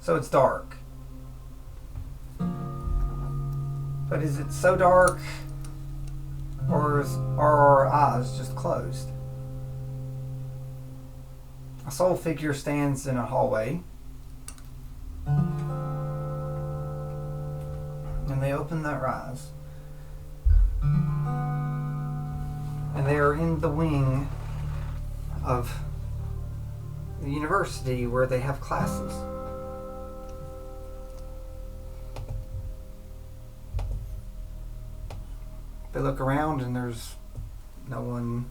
So it's dark. But is it so dark, or are our eyes just closed? A soul figure stands in a hallway, and they open their eyes, and they are in the wing of the university where they have classes. They look around and there's no one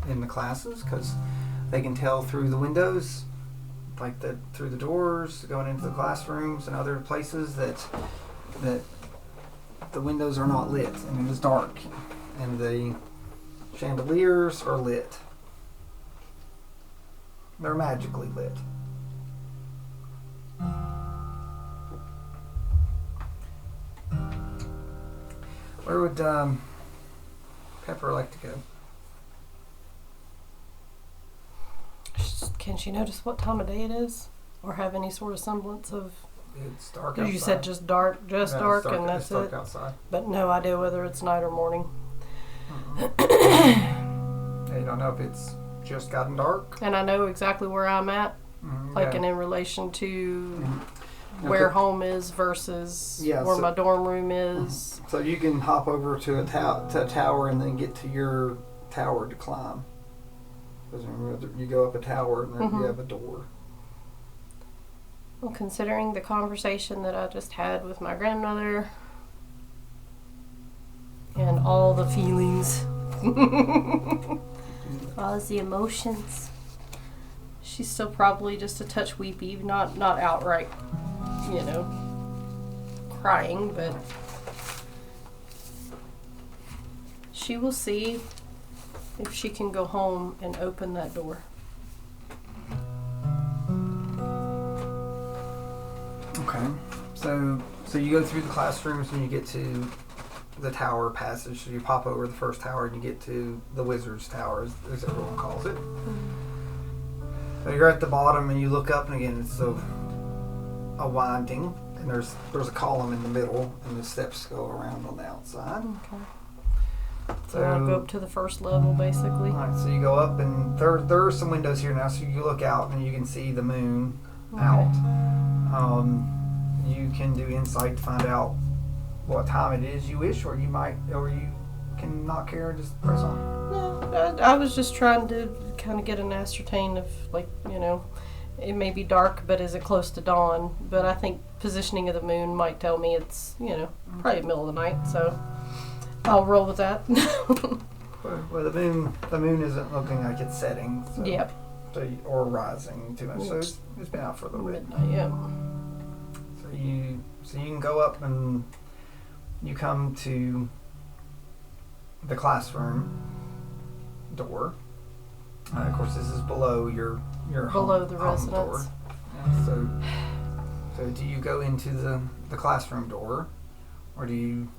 in the classes because they can tell through the windows, through the doors going into the classrooms and other places that the windows are not lit and it is dark and the chandeliers are lit. They're magically lit. Where would Pepper like to go? Can she notice what time of day it is? Or have any sort of semblance of... It's dark outside. You said just dark, and that's it's dark it? Outside. But no idea whether it's night or morning. Yeah, you don't know if it's just gotten dark. And I know exactly where I'm at, and in relation to where home is versus where my dorm room is. So you can hop over to a tower and then get to your tower to climb. Because you go up a tower and then you have a door. Well, considering the conversation that I just had with my grandmother and all the feelings, all the emotions, she's still probably just a touch weepy, not outright, crying, but she will see if she can go home and open that door. Okay, so you go through the classrooms and you get to the tower passage. So you pop over the first tower and you get to the wizard's tower, as everyone calls it. So you're at the bottom and you look up, and again it's a winding, and there's a column in the middle, and the steps go around on the outside. Okay. So I'll go up to the first level, basically. All right, so you go up, and there are some windows here now, so you look out and you can see the moon out. You can do insight to find out what time it is you wish, or you can not care and just press on. No, I was just trying to kind of get an ascertain of, it may be dark, but is it close to dawn? But I think positioning of the moon might tell me it's, probably middle of the night, so I'll roll with that. Well, the moon isn't looking like it's setting. So, yep. Or rising too much. So it's been out for a little bit. Midnight, yeah. So you can go up and you come to the classroom door. Of course, this is below your below the home residence. door. Yeah, so do you go into the classroom door, or do you?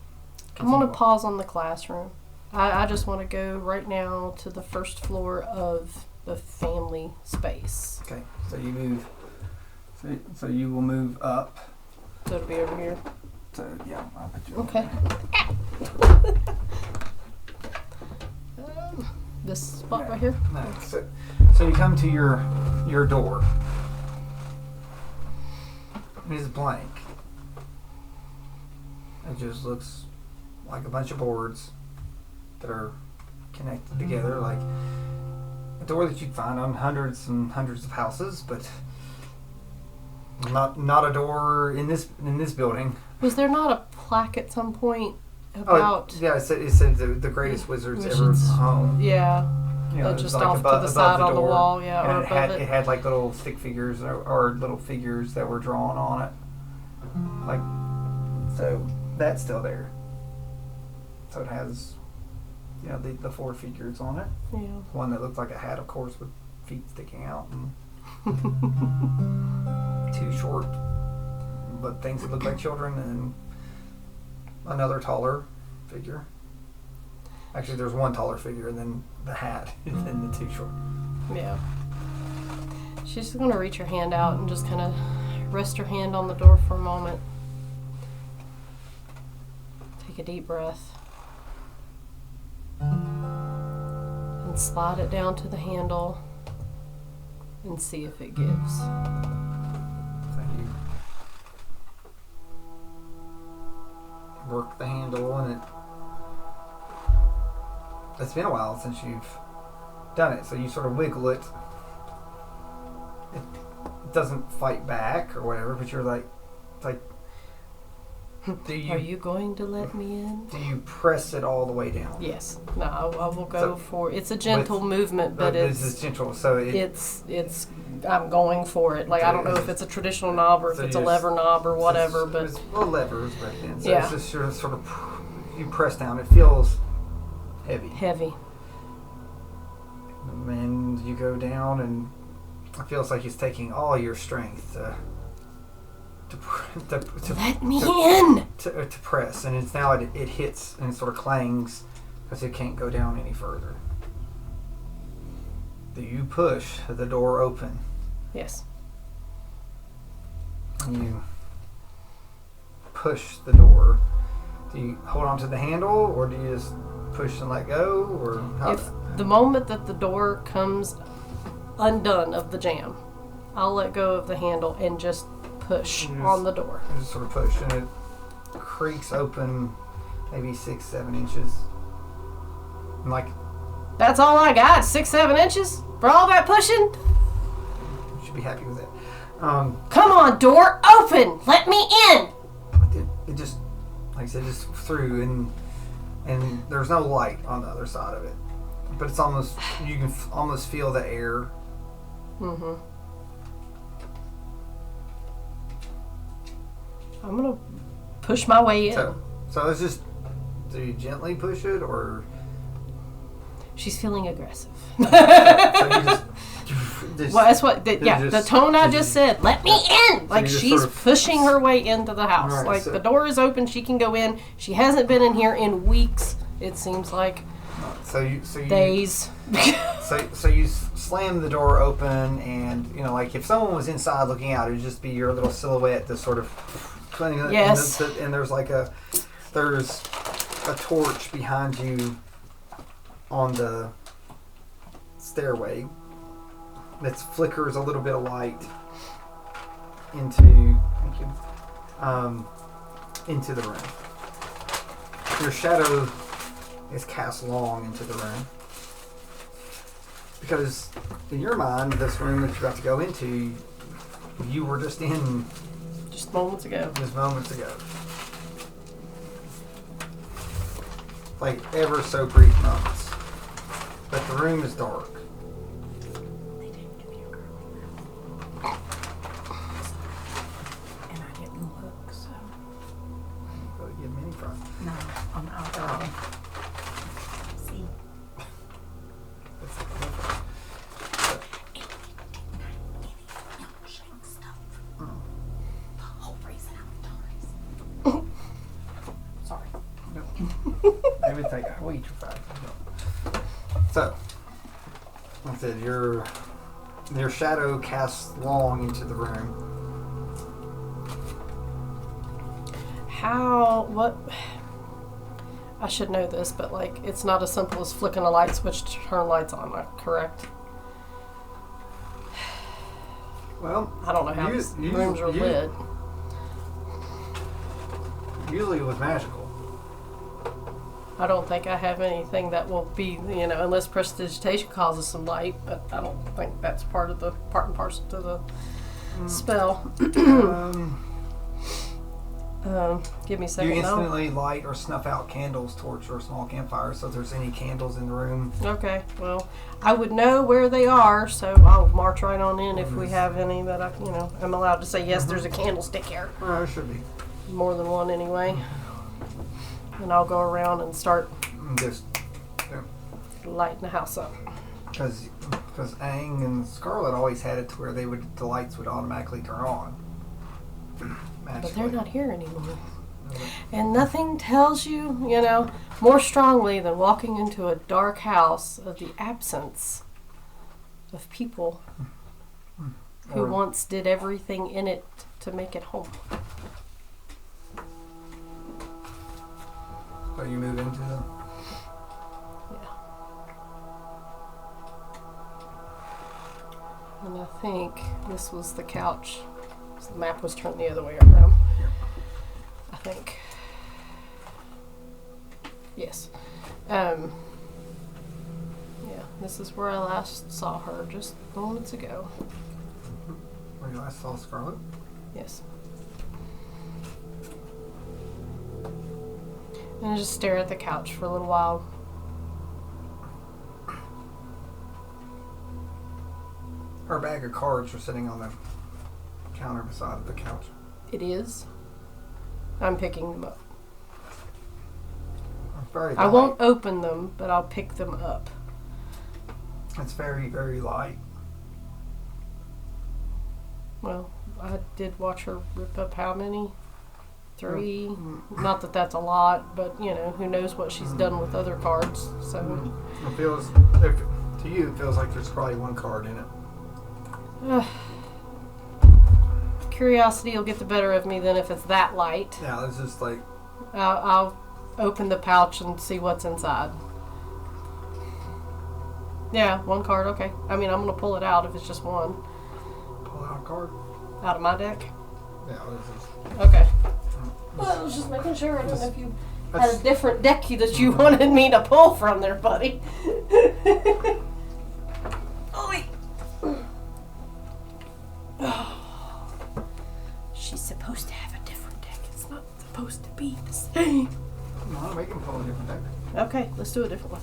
I'm going to pause on the classroom. I just want to go right now to the first floor of the family space. Okay, so you move. So you will move up. So it'll be over here. So yeah, I'll put you. Okay. This spot right here. No, so you come to your door. It is blank. It just looks like a bunch of boards that are connected together, like a door that you'd find on hundreds and hundreds of houses, but not a door in this building. Was there not a plaque at some point about? Yeah, it said the greatest wizards ever home. Yeah. Just like off to the side on the wall, yeah, or above it. It had like little stick figures or little figures that were drawn on it. So that's still there. So it has, the 4 figures on it. Yeah. One that looks like a hat, of course, with feet sticking out, and 2 short, but things that look like children, and another taller figure. Actually, there's one taller figure, and then the hat, and then the 2 short. Yeah. She's just going to reach her hand out and just kind of Rest your hand on the door for a moment. Take a deep breath. And slide it down to the handle and see if it gives. Thank you. Work the handle, and it's been a while since you've done it, so you sort of wiggle it. It doesn't fight back or whatever, but you're like, Are you going to let me in? Do you press it all the way down? Yes. No, I will go for it. It's a gentle movement, but it's gentle. So it's I'm going for it. Like, I don't know if it's a traditional knob or if it's a lever knob or whatever, but it's levers back then. So yeah. It's just sort of you press down. It feels heavy. Heavy. And you go down, and it feels like it's taking all your strength to let me in. To press, and it's now it hits and it sort of clangs because it can't go down any further. Do you push the door open? Yes. And you push the door. Do you hold on to the handle, or do you just push and let go, or how? If the moment that the door comes undone of the jam, I'll let go of the handle and just push on the door. You just sort of push, and it creaks open maybe 6-7 inches. And like, that's all I got, 6-7 inches for all that pushing. You should be happy with it. Come on, door, open! Let me in! It just, like I said, just through, and there's no light on the other side of it, but it's almost, you can almost feel the air. Mm-hmm. I'm gonna push my way in. So it's just, do you gently push it, or? She's feeling aggressive. So you just well, that's what. The tone I just said. Let me in. Like, she's sort of pushing her way into the house. Right, like, the door is open. She can go in. She hasn't been in here in weeks. It seems like. So you days. so you slam the door open, and like if someone was inside looking out, it would just be your little silhouette, this sort of. Yes. And there's a torch behind you on the stairway that flickers a little bit of light into the room. Your shadow is cast long into the room, because in your mind, this room that you're about to go into, you were just in moments ago. Like ever so brief moments. But the room is dark. They didn't give me a girl like that. And I didn't look, so. Go get mini fry. No, I'm out there. See? Maybe take a way too fast. So, like I said, your shadow casts long into the room. What? I should know this, but like, it's not as simple as flicking a light switch to turn lights on, correct? Well, I don't know how these rooms are lit. Usually it was magical. I don't think I have anything that will be, unless prestidigitation causes some light, but I don't think that's part and parcel to the spell. Give me a second. You instantly light or snuff out candles, torch, or small campfire, so if there's any candles in the room. Okay, well, I would know where they are, so I'll march right on in if we have any that I'm allowed to say, yes, there's a candlestick here. There should be. More than one anyway. And I'll go around and start lighting the house up. Because Aang and Scarlet always had it to where the lights would automatically turn on. But they're not here anymore. And nothing tells you, more strongly than walking into a dark house of the absence of people who once did everything in it to make it home. So you move into the. Yeah. And I think this was the couch. So the map was turned the other way around. Yeah. I think. Yes. Yeah, this is where I last saw her just moments ago. When you last saw Scarlet? Yes. And I just stare at the couch for a little while. Her bag of cards are sitting on the counter beside the couch. It is. I'm picking them up. It's very I light. won't open them, but I'll pick them up. It's very, very light. Well, I did watch her rip up how many? 3. Mm. Not that that's a lot, but you know, who knows what she's done with other cards. So, It feels, to you, it feels like there's probably one card in it. curiosity will get the better of me than if it's that light. Yeah, it's just like. I'll open the pouch and see what's inside. Yeah, one card, okay. I mean, I'm going to pull it out if it's just one. Pull out a card. Out of my deck? Yeah, this is. Okay. Well, I was just making sure. I don't know if you had a different deck that you wanted me to pull from there, buddy. Oy. She's supposed to have a different deck. It's not supposed to be the same. No, we can pull a different deck. Okay, let's do a different one.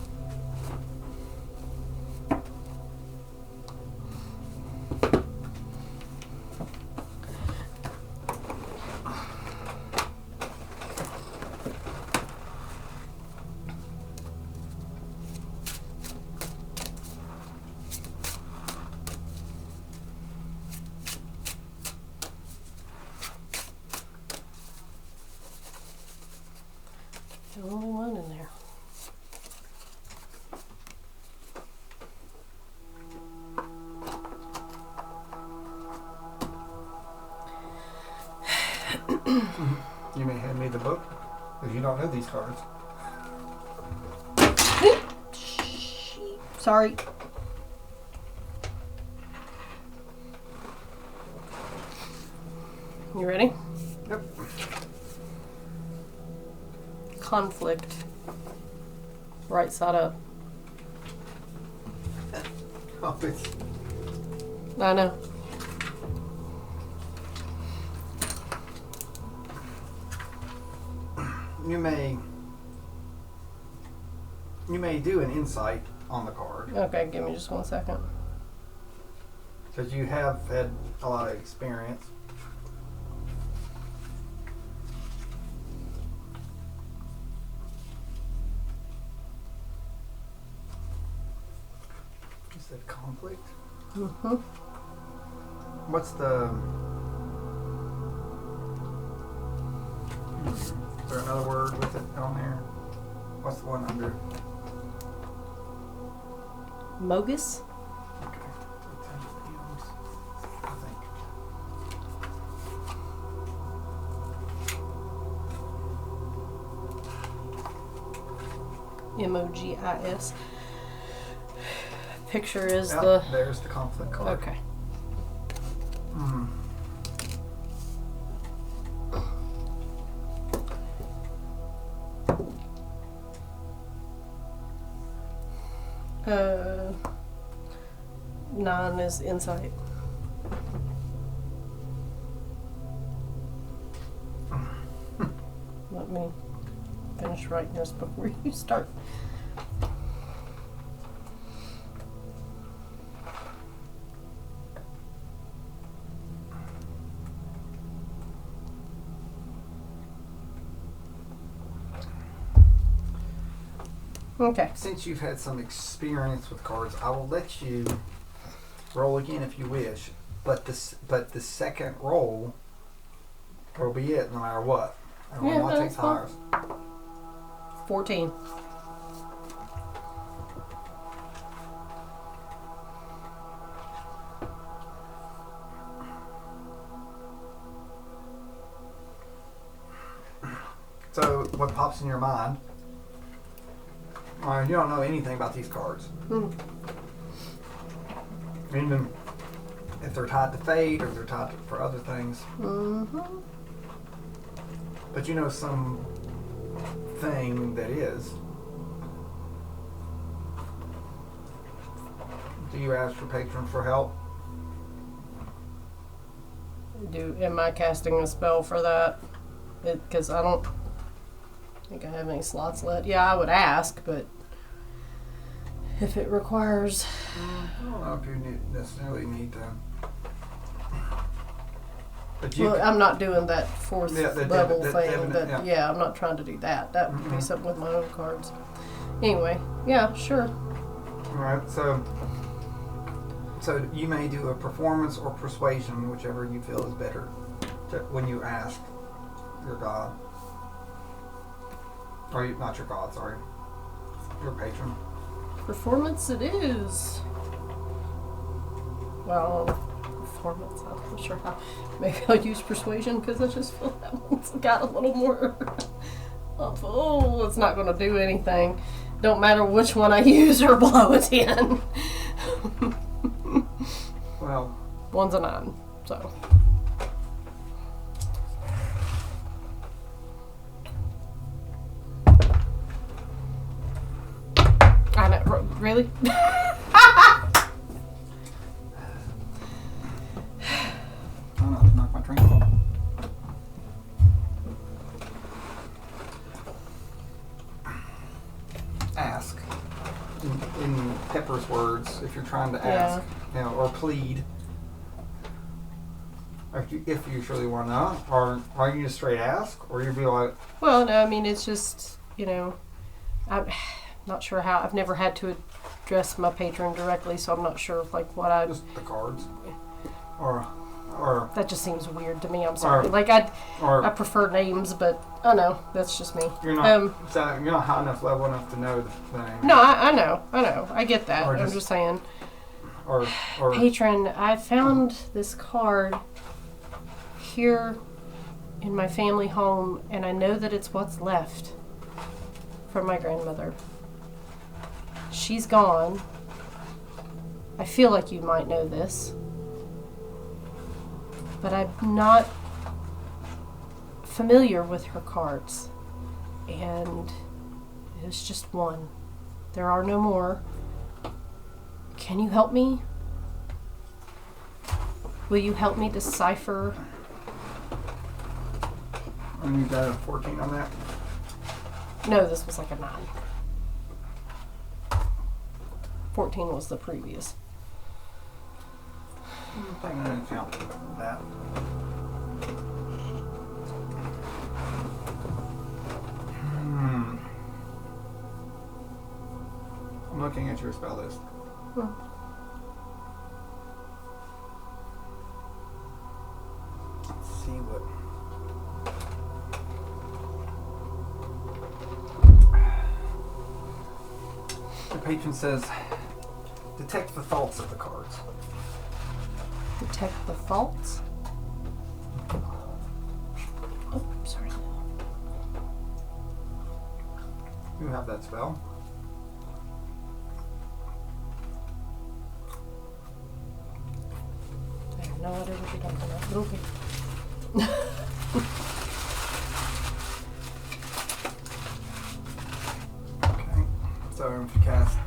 The only one in there. You may hand me the book, because you don't know these cards. Sorry. You ready? Yep. Conflict. Right side up. Oh, it's. I know. You may do an insight on the card, Okay, give me just 1 second. because you have had a lot of experience. You said conflict? Mm-hmm. What's the... Is there another word with it on there? What's the one under? Mogus? Okay. Thetadolyon, I think. Mogis. Picture is Yep, the... there's the conflict card. Okay. Mm. Uh, 9 is insight. Let me finish writing this before you start. Okay. Since you've had some experience with cards, I will let you roll again if you wish. But the second roll will be it, no matter what. Yeah, Everyone that's takes fine. higher. 14. So what pops in your mind? You don't know anything about these cards. Even if they're tied to fate or they're tied for other things. Mm-hmm. But you know some thing that is. Do you ask your patron for help? Am I casting a spell for that? Because I don't think I have any slots left. Yeah, I would ask, but if it requires... I don't know if you necessarily need to. But Well, I'm not doing that fourth level thing. Yeah. I'm not trying to do that. That would be something with my own cards. Anyway, yeah, sure. Alright, so you may do a performance or persuasion, whichever you feel is better, when you ask your god. Or not your god, sorry. Your patron. Performance it is. Well, performance, I'm not sure how. Maybe I'll use persuasion because I just feel that one's got a little more. Oh, it's not going to do anything. Don't matter which one I use or blow a 10. Well, one's a 9, so. I know, really? Knock my drink off. Ask. In Pepper's words, if you're trying to ask, or plead, if you truly want to know, or are you just straight ask, or you'd be like, well, no, I mean, it's just, I'm not sure how. I've never had to address my patron directly, so I'm not sure what I... Just the cards. Or that just seems weird to me. I'm sorry. I prefer names, but I know that's just me. You're not you're not high enough level enough to know the name. No, I know. I get that. I'm just saying. Or patron, I found this card here in my family home, and I know that it's what's left from my grandmother. She's gone. I feel like you might know this. But I'm not familiar with her cards. And it's just one. There are no more. Can you help me? Will you help me decipher? And you got a 14 on that? No, this was like a 9. 14 was the previous. I'm taking into account that. I'm looking at your spell list. Let's see what... The patron says, detect the thoughts of the cards. Detect the faults? Oh, sorry. You have that spell. I have no idea what you're talking about, but okay. Okay. So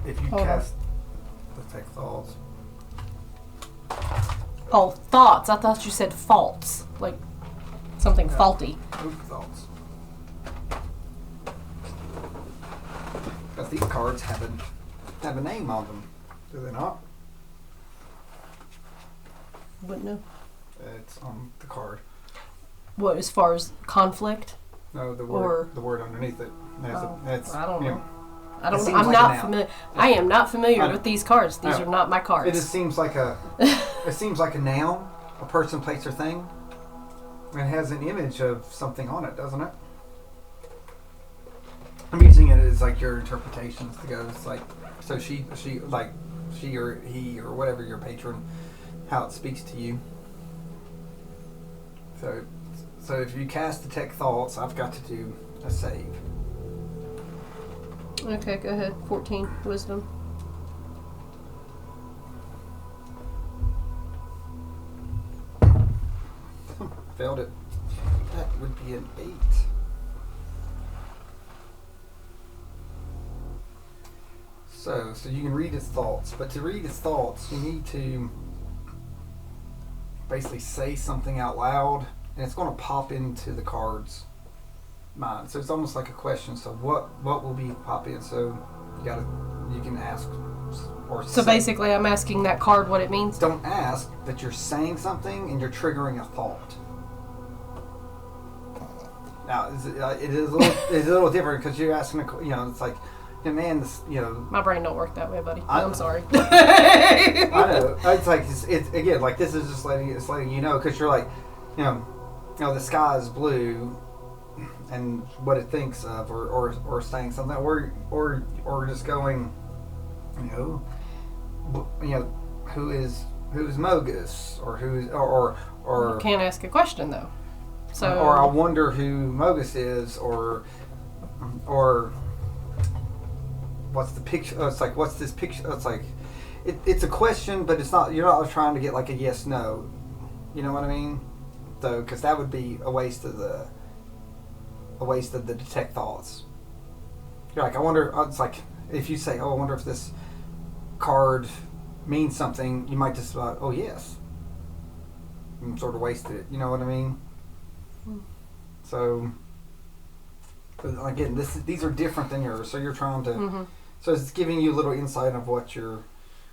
if you cast detect thoughts. Oh, thoughts. I thought you said faults. Like something faulty. Move thoughts. Because these cards have a name on them, do they not? Wouldn't know. It's on the card. What, as far as conflict? No, the word underneath it. I don't know. I don't know. I'm not familiar. I am not familiar with these cards. These are not my cards. It just seems like a noun, a person, place, or thing. And it has an image of something on it, doesn't it? I'm using it as like your interpretations to go. It's like, so she or he or whatever your patron, how it speaks to you. So if you cast detect thoughts, I've got to do a save. Okay, go ahead. 14 wisdom. Failed it. That would be an 8. So you can read its thoughts, but to read its thoughts, you need to basically say something out loud, and it's going to pop into the card's mind. So it's almost like a question. So what will be pop in? So you can ask or So say. basically, I'm asking that card what it means. Don't ask, but you're saying something and you're triggering a thought. Now it is a little different because you're asking. It's like, man, this. My brain don't work that way, buddy. I'm sorry. I know. It's like it's again like this is just letting you know because you're like, the sky is blue, and what it thinks of, or saying something, or just going, who's Mogus, or who's or You can't ask a question though. So or I wonder who Mogus is, or what's the picture? It's like, what's this picture? It's like, it's a question, but it's not. You're not trying to get like a yes no. You know what I mean? So, because that would be a waste of the detect thoughts. You're like, I wonder. It's like if you say, "Oh, I wonder if this card means something," you might just oh yes, and sort of wasted it. You know what I mean? So, but again, these are different than yours. So you're trying to. Mm-hmm. So it's giving you a little insight of what your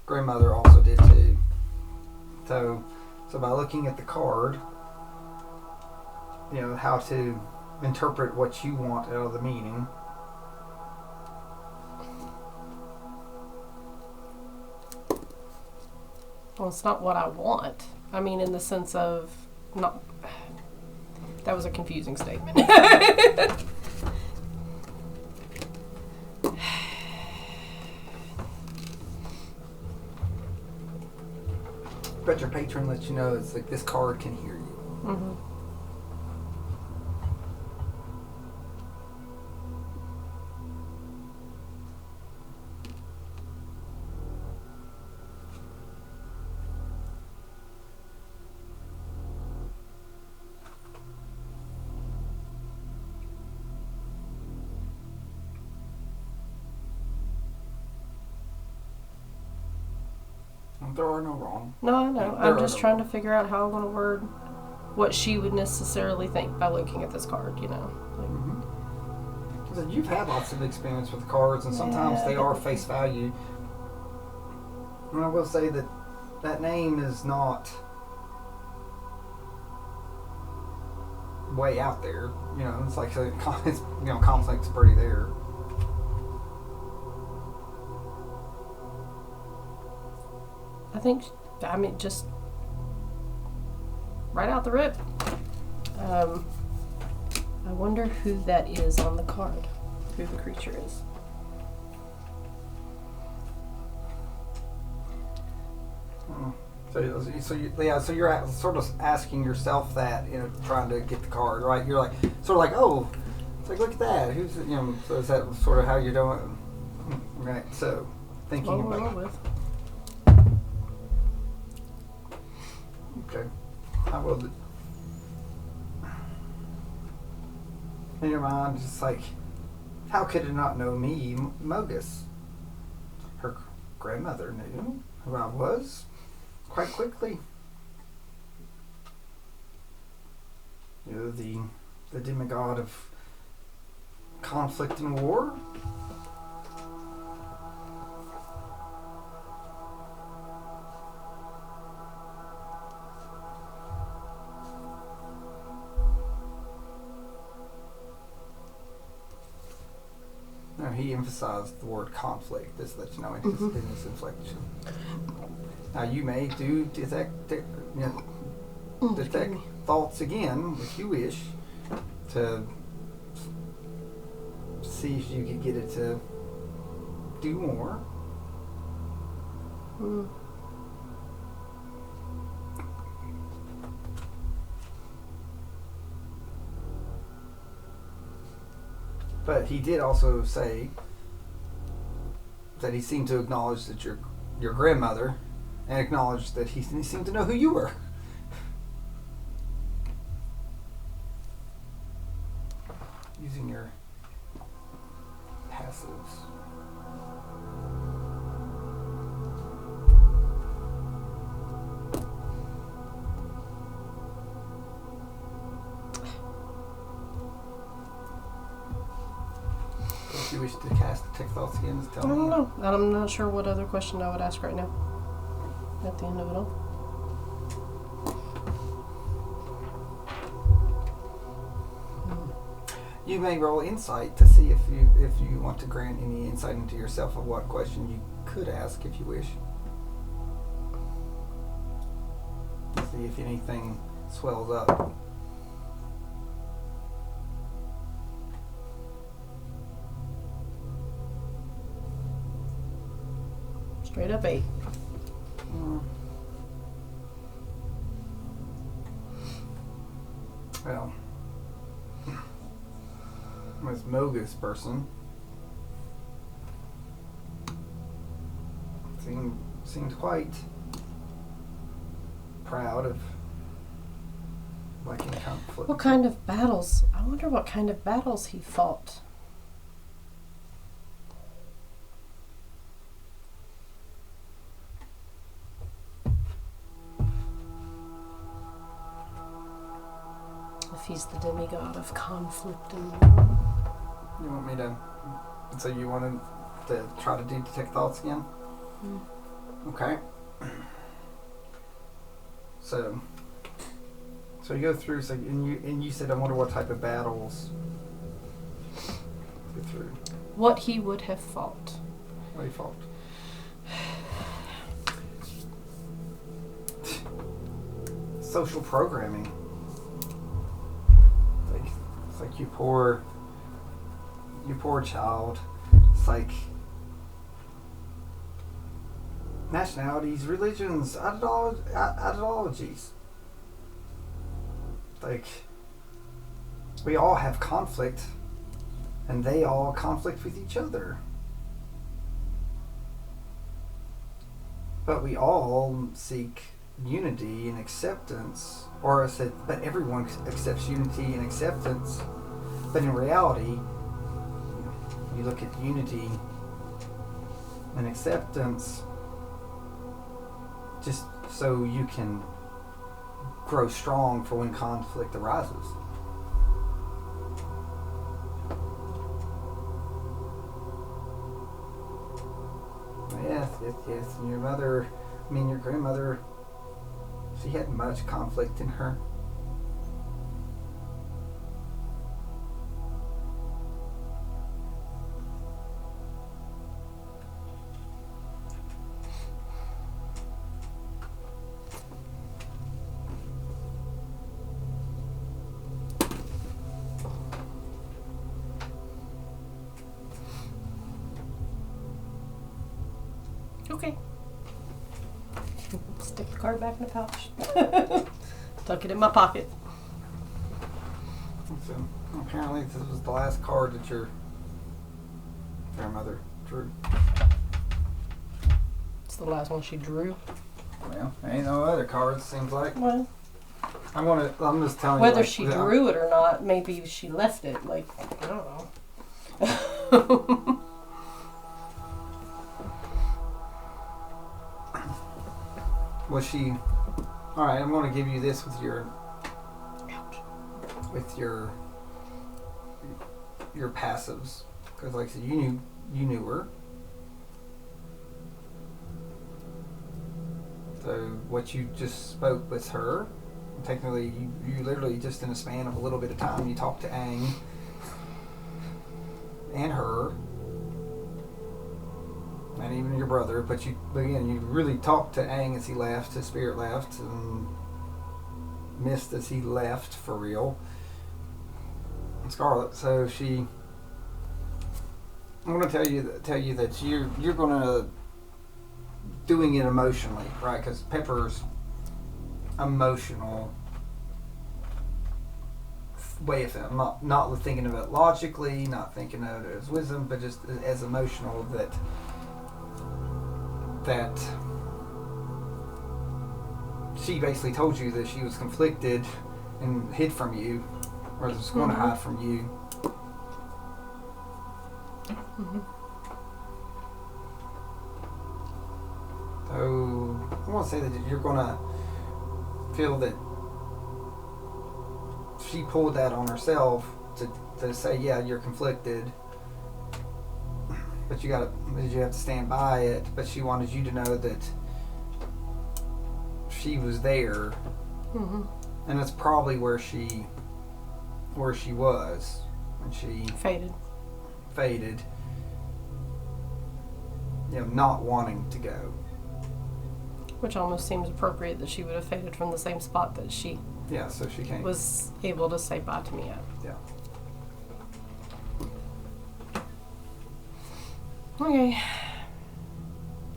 grandmother also did too. So by looking at the card, how to interpret what you want out of the meaning. Well, it's not what I want. I mean, in the sense of not. That was a confusing statement. But your patron lets you know it's like this card can hear you. Mm-hmm. There are no wrong. No, I know. There I'm are just no trying to wrong. figure out how I want to word what she would necessarily think by looking at this card, Mm-hmm. So you've had lots of experience with cards, and sometimes they are face value. And I will say that name is not way out there. It's like it's, conflict's pretty there. Just right out the rip. I wonder who that is on the card. Who the creature is. So you're sort of asking yourself that, trying to get the card, right? You're like, sort of like, oh, it's like, look at that. Who's, so is that sort of how you're doing? Right. So thinking about. With. Okay. How will it? In your mind, just like, how could it not know me, Mogus? Her grandmother knew who I was quite quickly. The demigod of conflict and war. No, he emphasized the word conflict. This lets you know in his inflection. Now you may detect thoughts again if you wish to see if you can get it to do more. But he did also say that he seemed to acknowledge that your grandmother, and acknowledged that he seemed to know who you were. Using your passives. If you wish to cast Detect Thoughts again, just tell I me. don't know. I'm not sure what other question I would ask right now. At the end of it all. You may roll insight to see if you want to grant any insight into yourself of what question you could ask if you wish. See if anything swells up. Straight up 8. Well, this Mogus person seemed quite proud of liking conflict. What kind of battles? I wonder what kind of battles he fought. If he's the demigod of conflict and war. You want me to? So you wanted to try to do Detect Thoughts again? Mm. Okay. So you go through. So and you said, I wonder what type of battles. Let's get through. What he would have fought. What he fought. Social programming. It's like you poor child. It's like nationalities, religions, ideologies. Like we all have conflict, and they all conflict with each other. But we all seek unity and acceptance, or I said, but everyone accepts unity and acceptance. But in reality, you look at unity and acceptance just so you can grow strong for when conflict arises. Yes. And your grandmother, she had much conflict in her. Okay. Stick the card back in the pouch. Tuck it in my pocket. So apparently this was the last card that your grandmother drew. It's the last one she drew. Well, ain't no other cards, seems like. Well, I'm just telling you. whether like, she drew it or not, maybe she left it. Like, I don't know. Was she? All right, I'm going to give you this with your passives, because like I said, you knew her. So what you just spoke with her, technically you literally just in a span of a little bit of time you talked to Aang and her. And even your brother, but again, you really talked to Aang as he left, his spirit left, and missed as he left for real. And Scarlet, so I'm going to tell you that you're going to doing it emotionally, right? Because Pepper's emotional way of it. Not thinking of it logically, not thinking of it as wisdom, but just as emotional that she basically told you that she was conflicted and hid from you, or was going to hide from you. Mm-hmm. So I want to say that you're going to feel that she pulled that on herself to say, yeah, you're conflicted, but you have to stand by it. But she wanted you to know that she was there, and that's probably where she was when she faded. You know, not wanting to go. Which almost seems appropriate that she would have faded from the same spot that she so she came. Was able to say bye to me at. Yeah. Okay.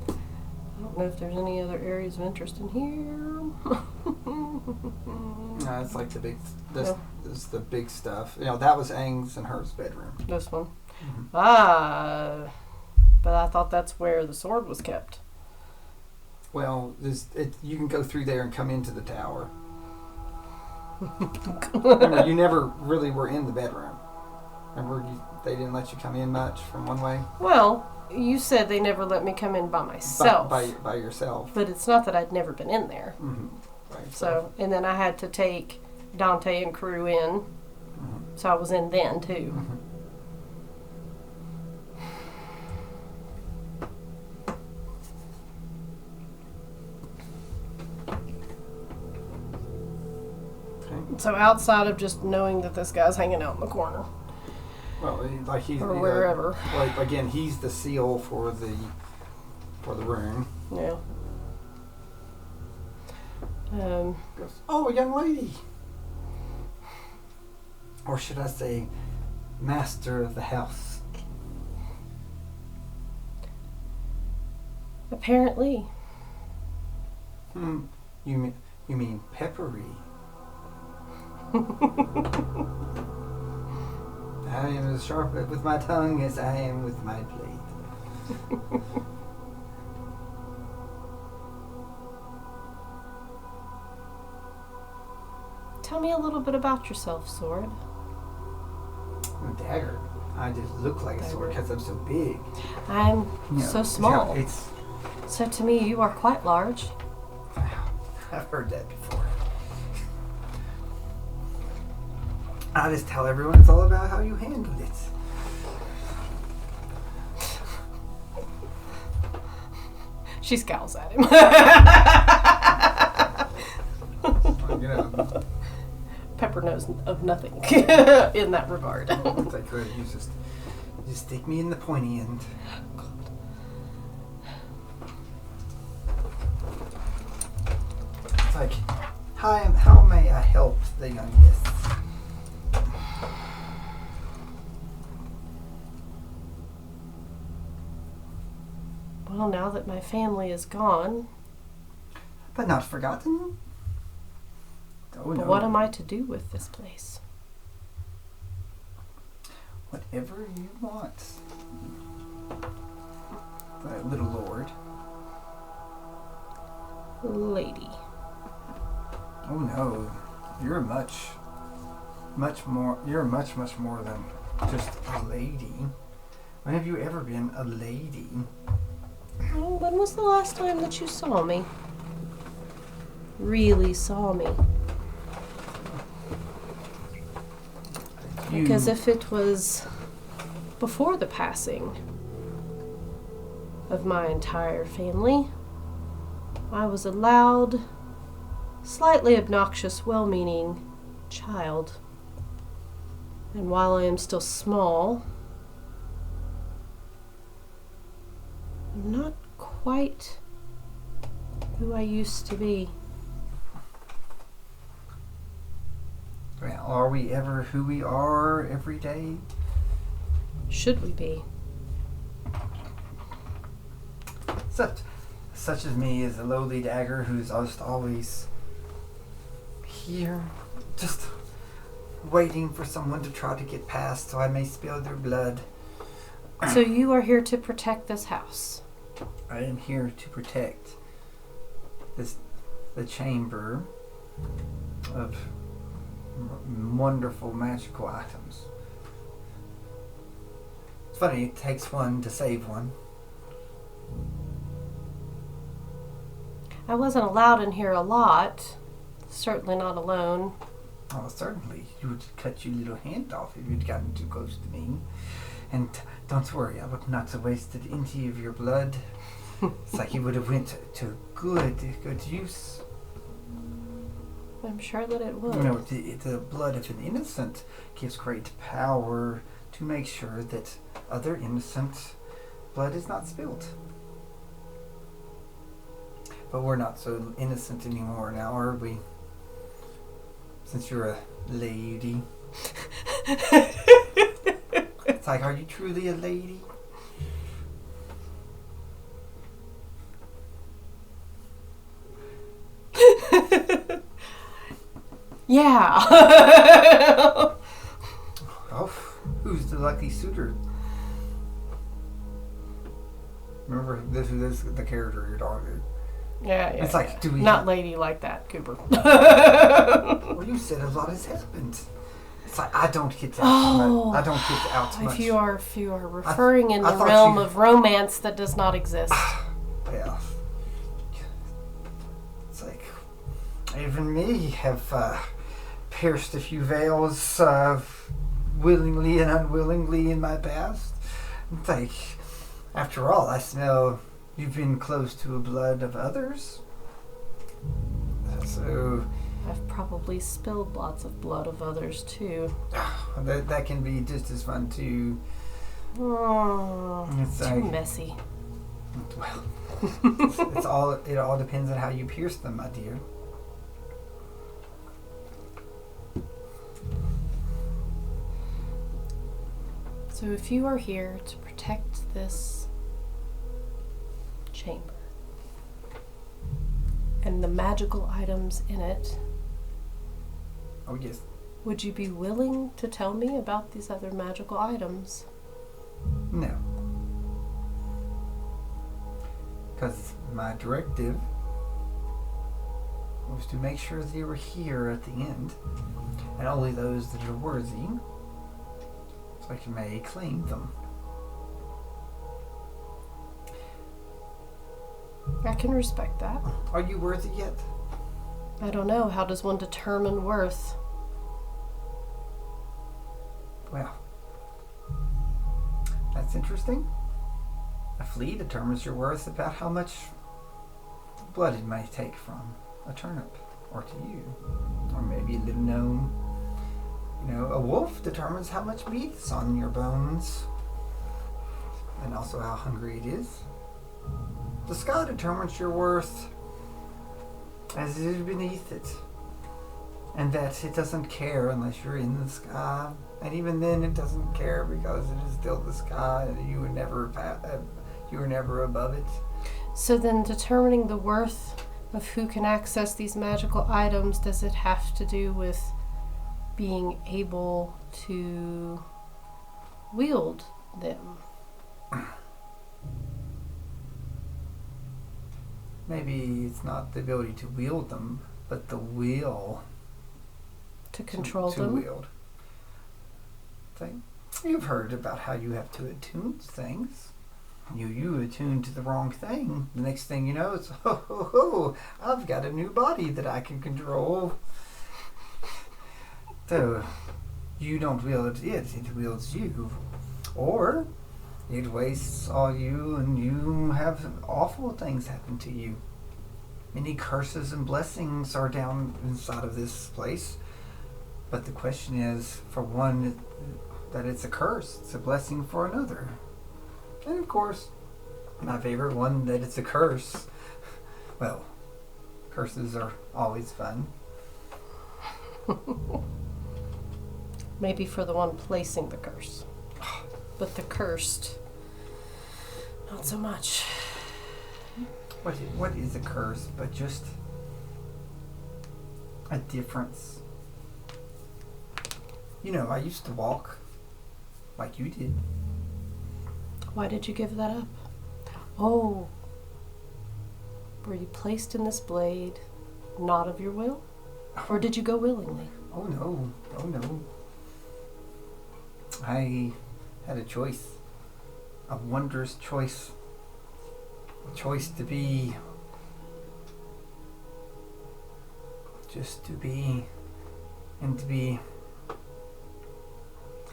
I don't know if there's any other areas of interest in here. No, it's like the big. This is the big stuff. You know, that was Aang's and hers bedroom. This one. Mm-hmm. But I thought that's where the sword was kept. Well, you can go through there and come into the tower. Remember, you never really were in the bedroom. Remember, they didn't let you come in much from one way? Well, you said they never let me come in by myself. By yourself. But it's not that I'd never been in there. Mm-hmm. So, and then I had to take Dante and crew in. Mm-hmm. So I was in then, too. Mm-hmm. So outside of just knowing that this guy's hanging out in the corner. Well, like he's or wherever. Like again, he's the seal for the room. Yeah. Goes, oh, young lady. Or should I say, master of the house. Apparently. You mean peppery? I am as sharp with my tongue as I am with my blade. Tell me a little bit about yourself, Sword. I'm a dagger. I just look like a sword because I'm so big. I'm so small. Yeah, so to me, you are quite large. I've heard that before. I just tell everyone it's all about how you handle it. She scowls at him. You know, Pepper knows of nothing in that regard. it's like, you just stick me in the pointy end. It's like, how may I help the young guests? Well, now that my family is gone... But not forgotten. Oh, but what am I to do with this place? Whatever you want, little lord. Lady. Oh no, you're much more. You're much more than just a lady. When have you ever been a lady? Oh, when was the last time that you saw me? Really saw me? Because if it was before the passing of my entire family, I was a loud, slightly obnoxious, well-meaning child. And while I am still small, I'm not quite who I used to be. Well, are we ever who we are every day? Should we be? Such as me is a lowly dagger who's just always here, just waiting for someone to try to get past so I may spill their blood. So you are here to protect this house. I am here to protect the chamber of wonderful magical items. It's funny, it takes one to save one. I wasn't allowed in here a lot. Certainly not alone. Oh, certainly. You would cut your little hand off if you'd gotten too close to me. And don't worry, I would not have wasted any of your blood. It's like you would have went to good use. I'm sure that it would. You know, the blood of an innocent gives great power to make sure that other innocent blood is not spilled. But we're not so innocent anymore now, are we? Since you're a lady. It's like, are you truly a lady? Yeah. Oh, who's the lucky suitor? Remember, this is the character your dog is. Yeah. It's like, do we not lady like that, Cooper. Well, you said a lot has happened. It's like I don't get to out. I don't get to out much. If you are referring in the realm of romance that does not exist. Yeah. It's like even me have pierced a few veils willingly and unwillingly in my past. It's like, after all, I smell you've been close to the blood of others. So I've probably spilled lots of blood of others too. that can be just as fun too. Oh, It's too like, messy. well, it all depends on how you pierce them, my dear. So if you are here to protect this chamber and the magical items in it, Oh yes. would you be willing to tell me about these other magical items? No. Because my directive was to make sure they were here at the end, and only those that are worthy, so I may claim them. I can respect that. Are you worthy yet? I don't know. How does one determine worth? Well, that's interesting. A flea determines your worth about how much blood it may take from a turnip, or to you, or maybe a little gnome. You know, a wolf determines how much meat is on your bones, and also how hungry it is. The sky determines your worth as it is beneath it, and that it doesn't care unless you're in the sky, and even then it doesn't care because it is still the sky, and you were never above it. So then determining the worth of who can access these magical items, does it have to do with being able to wield them? Maybe it's not the ability to wield them, but the will To control to them? wield. You've heard about how you have to attune things. You attune to the wrong thing. The next thing you know, it's, I've got a new body that I can control. So, you don't wield it wields you. Or, it wastes all you and you have awful things happen to you. Many curses and blessings are down inside of this place. But the question is, for one, that it's a curse. It's a blessing for another. And of course, my favorite one, that it's a curse. Well, curses are always fun. Maybe for the one placing the curse. But the cursed, not so much. What is a curse but just a difference I used to walk like you did. Why did you give that up? Oh. Were you placed in this blade not of your will? Or did you go willingly? Oh no. I had a choice. A wondrous choice. A choice to be... just to be... and to be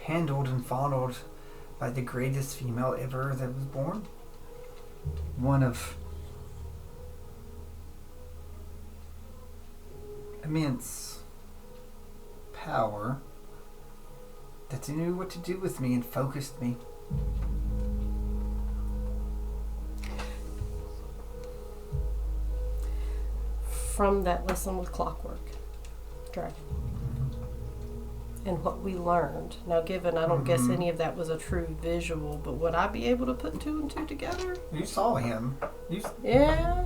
handled and fondled by the greatest female ever that was born. One of immense power that knew what to do with me and focused me. From that lesson with Clockwork Dragon and what we learned. Now, given I don't guess any of that was a true visual, but would I be able to put two and two together? You saw him. Yeah.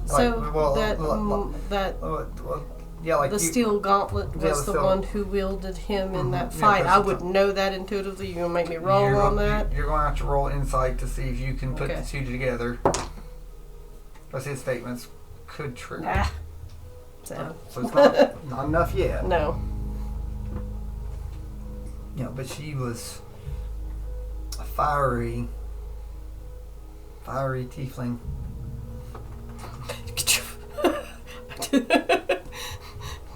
Yeah, like the steel gauntlet was the one who wielded him in that fight. I would know that intuitively. You're gonna make me roll on that. You're going to have to roll insight to see if you can put the two together. Because his statements could true. Nah. So it's not enough yet. No. But she was a fiery tiefling.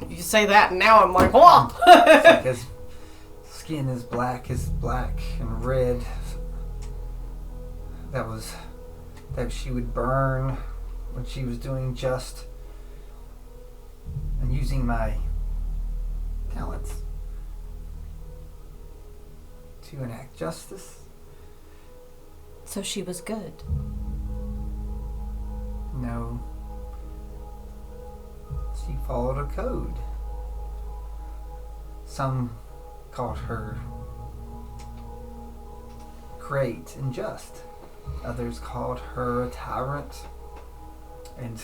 You say that and now I'm like, whoa! It's like his skin is black and red. That she would burn when she was doing just and using my talents to enact justice. So she was good. No. She followed a code. Some called her great and just. Others called her a tyrant and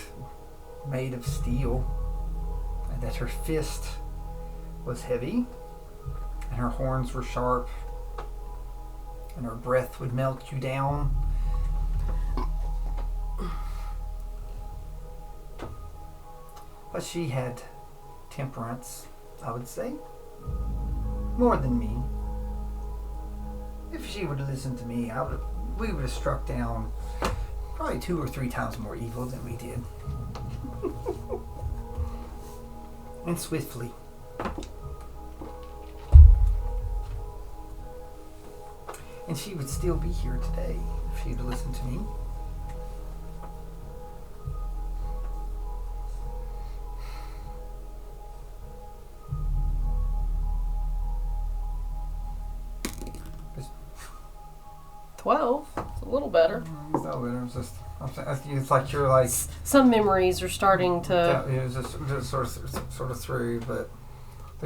made of steel. And that her fist was heavy and her horns were sharp and her breath would melt you down. But she had temperance, I would say. More than me. If she would have listened to me, we would have struck down probably 2 or 3 times more evil than we did. And swiftly. And she would still be here today if she'd listened to me. It's 12. It's a little better. It's not better. It's like you're like... Some memories are starting to... It was just sort of through, but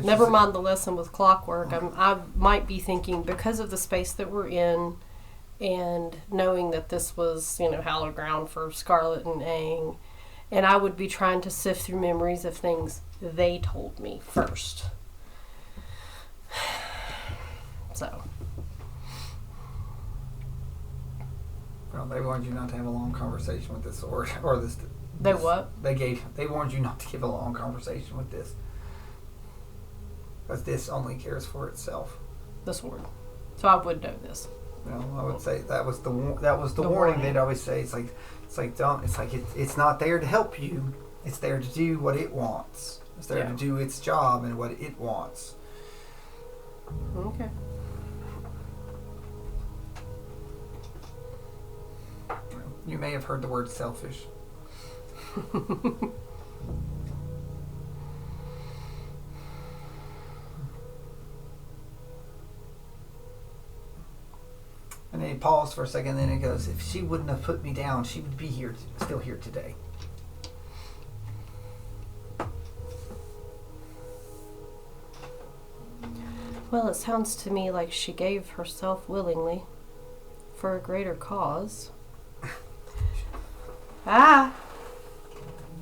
never mind the lesson with Clockwork. I might be thinking, because of the space that we're in and knowing that this was, hallowed ground for Scarlet and Aang, and I would be trying to sift through memories of things they told me first. So... Well, they warned you not to have a long conversation with this sword, or this. They what? They warned you not to give a long conversation with this, because this only cares for itself. The sword. So I would know this. I would say that was the warning. They'd always say it's not there to help you. It's there to do what it wants. It's there to do its job and what it wants. Okay. You may have heard the word selfish. And then he paused for a second, then he goes, if she wouldn't have put me down, she would be still here today. Well, it sounds to me like she gave herself willingly for a greater cause.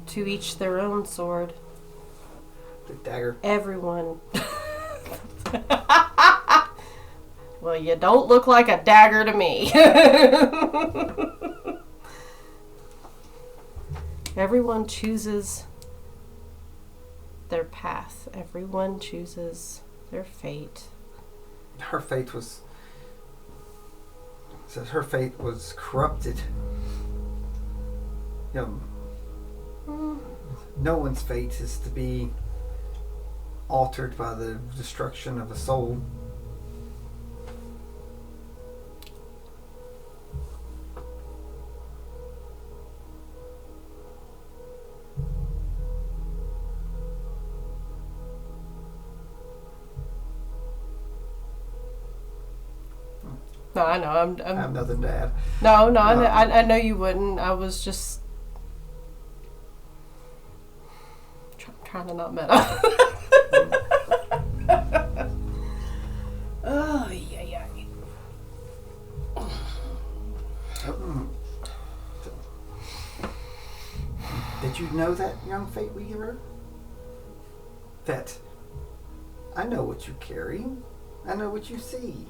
To each their own sword. The dagger. Everyone. Well, you don't look like a dagger to me. Everyone chooses their path. Everyone chooses their fate. Her fate was corrupted. No one's fate is to be altered by the destruction of a soul. No, I know. I have nothing to add. No, I know you wouldn't. I was just trying to not meta. Oh, yeah. Did you know that, young Fate Weaver? That I know what you carry. I know what you see.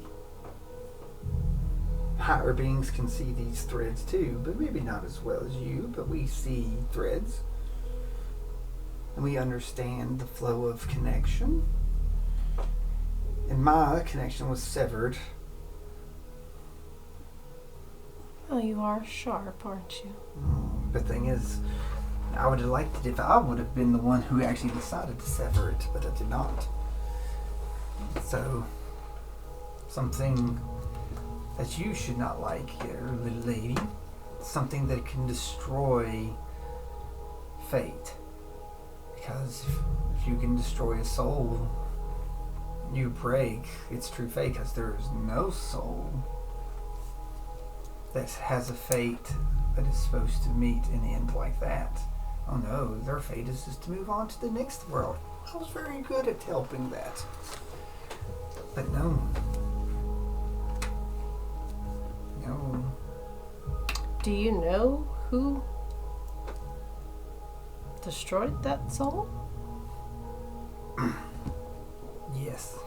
Higher beings can see these threads too, but maybe not as well as you, but we see threads. And we understand the flow of connection. And my connection was severed. Well, you are sharp, aren't you? The thing is, I would have liked it if I would have been the one who actually decided to sever it, but I did not. So, something that you should not like here, little lady. Something that can destroy fate. Because if you can destroy a soul, you break its true fate, because there is no soul that has a fate that is supposed to meet and end like that. Oh no, their fate is just to move on to the next world. I was very good at helping that. But no. No. Do you know who destroyed that soul? Yes.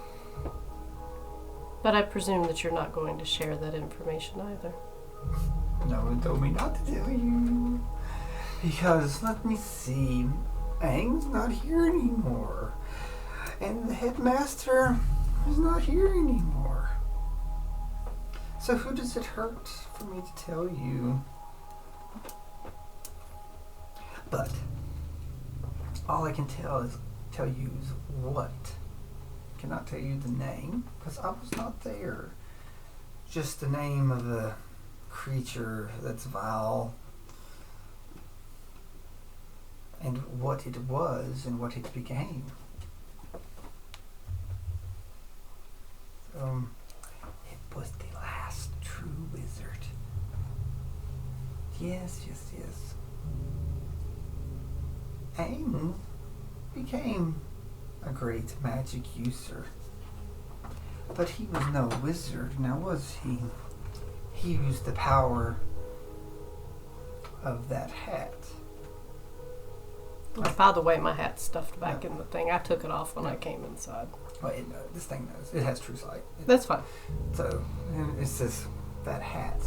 But I presume that you're not going to share that information either. No one told me not to tell you. Because, let me see, Aang's not here anymore. And the headmaster is not here anymore. So who does it hurt for me to tell you? But all I can tell you is what. I cannot tell you the name, because I was not there. Just the name of a creature that's vile, and what it was and what it became. It was the last true wizard. Yes. Aang became a great magic user. But he was no wizard, now was he? He used the power of that hat. By the way, my hat's stuffed back in the thing. I took it off when I came inside. Well, this thing knows. It has true sight. That's fine. So, and it says that hat.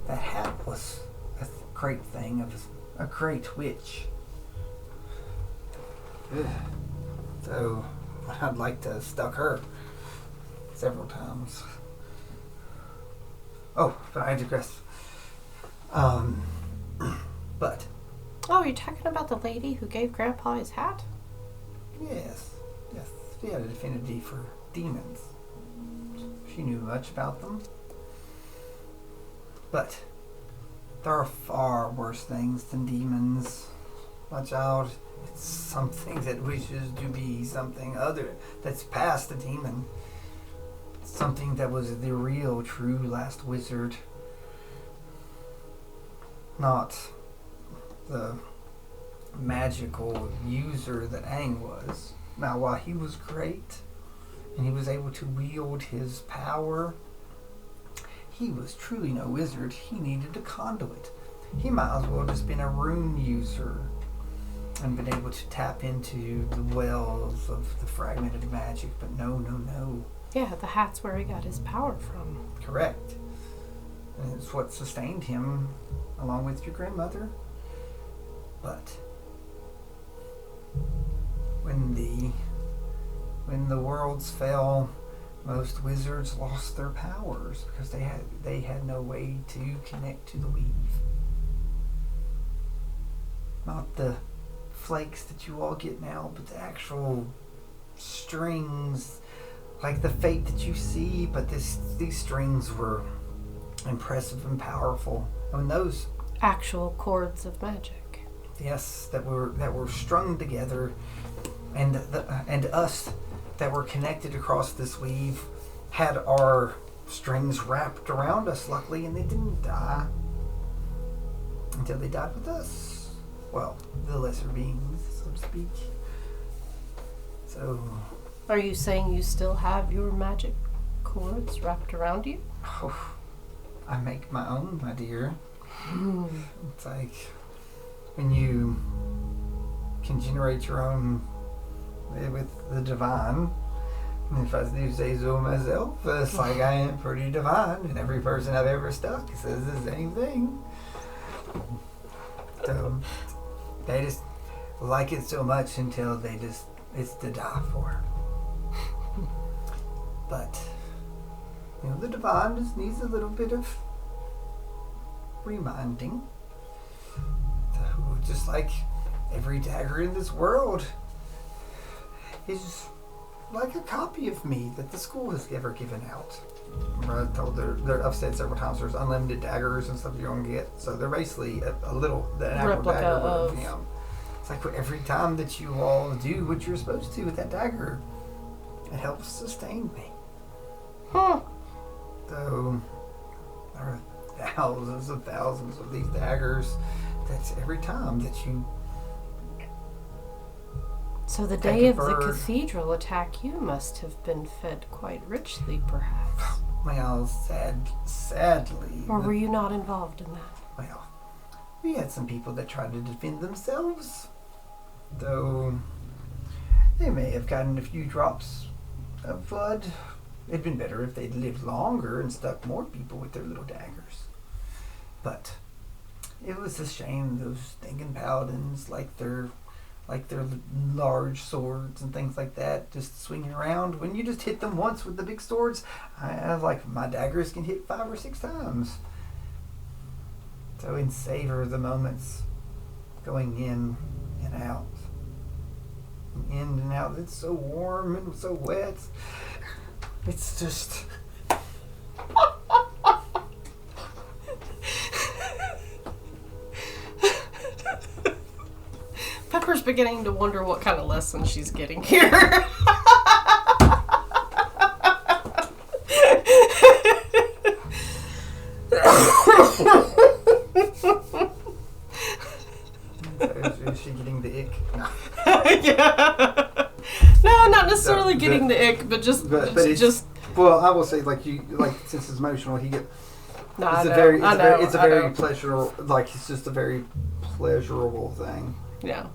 That hat was a great thing of a great witch. Ugh. So, I'd like to have stuck her several times. Oh, but I digress. But. Oh, you're talking about the lady who gave Grandpa his hat? Yes. She had an affinity for demons. She knew much about them. But there are far worse things than demons. My child, it's something that wishes to be something other, that's past a demon. Something that was the real, true last wizard. Not the magical user that Aang was. Now, while he was great, and he was able to wield his power, he was truly no wizard. He needed a conduit. He might as well have just been a rune user. and been able to tap into the wells of the fragmented magic, but no. Yeah, the hat's where he got his power from. Correct. And it's what sustained him, along with your grandmother. But when the worlds fell, most wizards lost their powers because they had no way to connect to the weave. Not the flakes that you all get now, but the actual strings, like the fate that you see. But these strings were impressive and powerful. I mean, those Actual cords of magic. yes, that were strung together, and us that were connected across this weave had our strings wrapped around us, luckily, and they didn't die until they died with us. Well, the lesser beings, so to speak. So, Are you saying you still have your magic cords wrapped around you? I make my own, my dear. It's like when you can generate your own with the divine. And if I do say so myself, it's like I am pretty divine, and every person I've ever stuck says the same thing. So they just like it so much until it's to die for. But the divine just needs a little bit of reminding. So, just like every dagger in this world is like a copy of me that the school has ever given out. Remember I told I've said several times there's unlimited daggers and stuff you're gonna get. So they're basically a little the actual replica dagger of. It's like every time that you all do what you're supposed to with that dagger, it helps sustain me. Huh. So there are thousands of these daggers. That's every time that you. So the Take day a of the bird. cathedral attack, you must have been fed quite richly, perhaps. Well, sadly. Or were you not involved in that? Well, we had some people that tried to defend themselves, though they may have gotten a few drops of blood. It'd been better if they'd lived longer and stuck more people with their little daggers. But it was a shame those stinking paladins, like their large swords and things like that, just swinging around. When you just hit them once with the big swords, I like my daggers can hit 5 or 6 times. So and savor the moments going in and out. In and out. It's so warm and so wet. It's just. Pepper's beginning to wonder what kind of lesson she's getting here. Is she getting the ick? No. Yeah. No, not necessarily No, getting the ick, but just it's just. Well, I will say, since it's emotional, he get. No, It's a very pleasurable. Like it's just a very pleasurable thing. Yeah.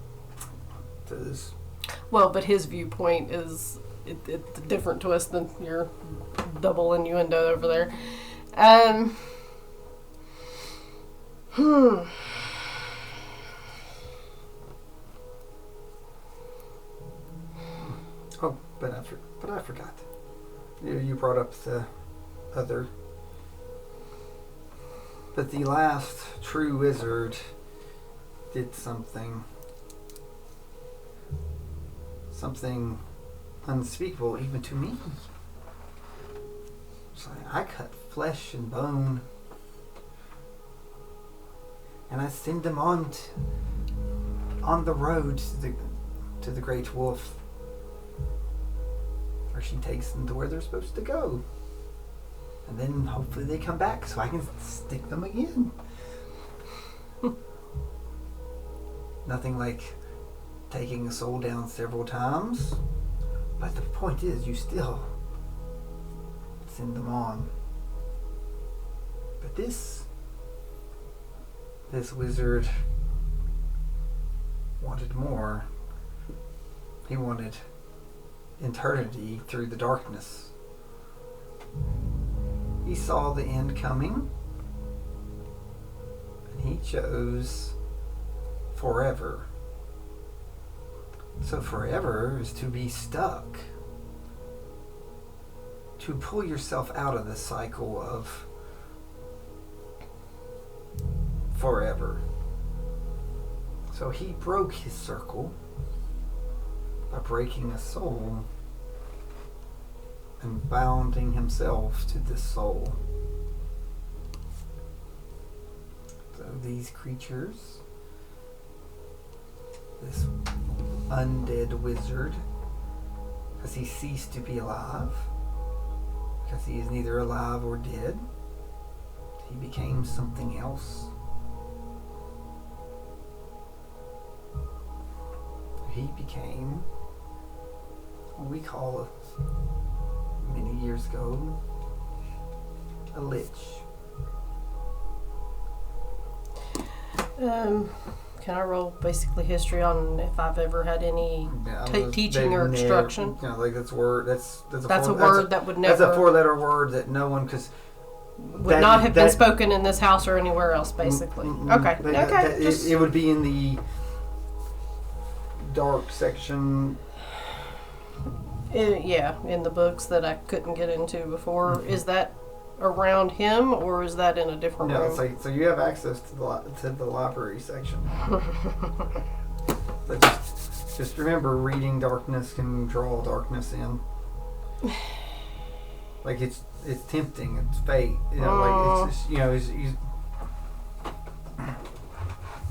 To this. Well, but his viewpoint is it's a different twist than your double innuendo over there. Oh, but I forgot. You brought up the other. But the last true wizard did something unspeakable even to me. It's like I cut flesh and bone, and I send them on the road to the Great Wolf, where she takes them to where they're supposed to go. And then hopefully they come back so I can stick them again. Nothing like taking a soul down several times. But the point is, you still send them on. But this wizard wanted more. He wanted eternity through the darkness. He saw the end coming, and he chose forever. So forever is to be stuck. To pull yourself out of the cycle of forever. So he broke his circle by breaking a soul and bounding himself to this soul. So these creatures, this undead wizard, has he ceased to be alive? Because he is neither alive or dead. He became something else. He became what we call many years ago a lich. Can I roll basically history on if I've ever had any teaching or instruction? Like that's a word. That's a word that would never. That's a four-letter word that no one would not have been spoken in this house or anywhere else. Basically, okay. It would be in the dark section. In the books that I couldn't get into before. Mm-hmm. Is that around him, or is that in a different room? No, so you have access to the library section. But just remember, reading darkness can draw darkness in. Like it's tempting. It's fate. Like it's just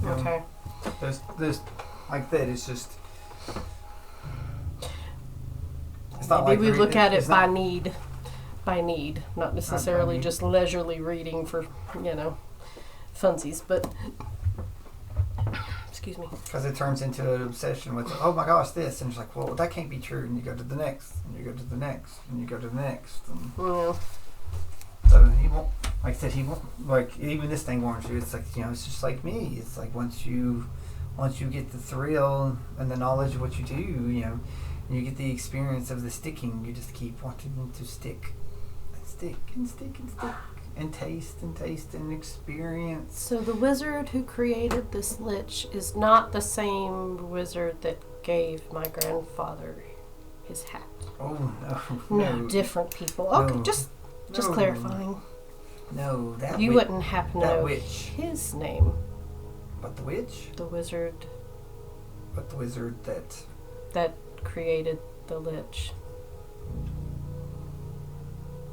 okay. This like that. It's just. It's Maybe not like we look at it by need. By need, not necessarily just leisurely reading for, funsies, but excuse me. Because it turns into an obsession with, oh my gosh, this, and it's like, well, that can't be true, and you go to the next, and you go to the next, and you go to the next, and so he won't. Like I said, he won't. Like even this thing warns you. It's like it's just like me. It's like once you get the thrill and the knowledge of what you do, and you get the experience of the sticking, you just keep wanting to stick. Stick and stick and stick and taste and experience. So the wizard who created this lich is not the same wizard that gave my grandfather his hat. Oh no! No, different people. Okay, just clarifying. No, that you wouldn't happen to know witch. His name. But the witch. The wizard. But the wizard that created the lich.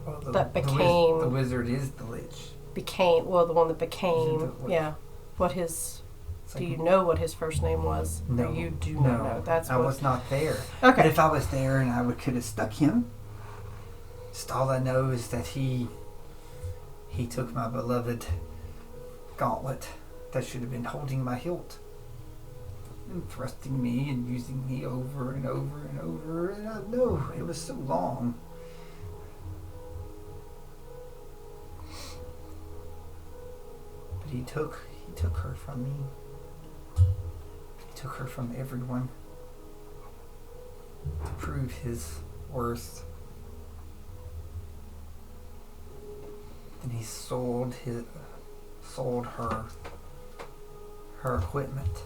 Well, that became the wizard is the lich. The one that became. Yeah. What his? Do you know what his first name was? No, or you do not know. That's I was not there. Okay. But if I was there and I could have stuck him, just all I know is that he took my beloved gauntlet that should have been holding my hilt and thrusting me and using me over and over and over, and I know it was so long. But he took her from me. He took her from everyone to prove his worth. Then he sold her equipment.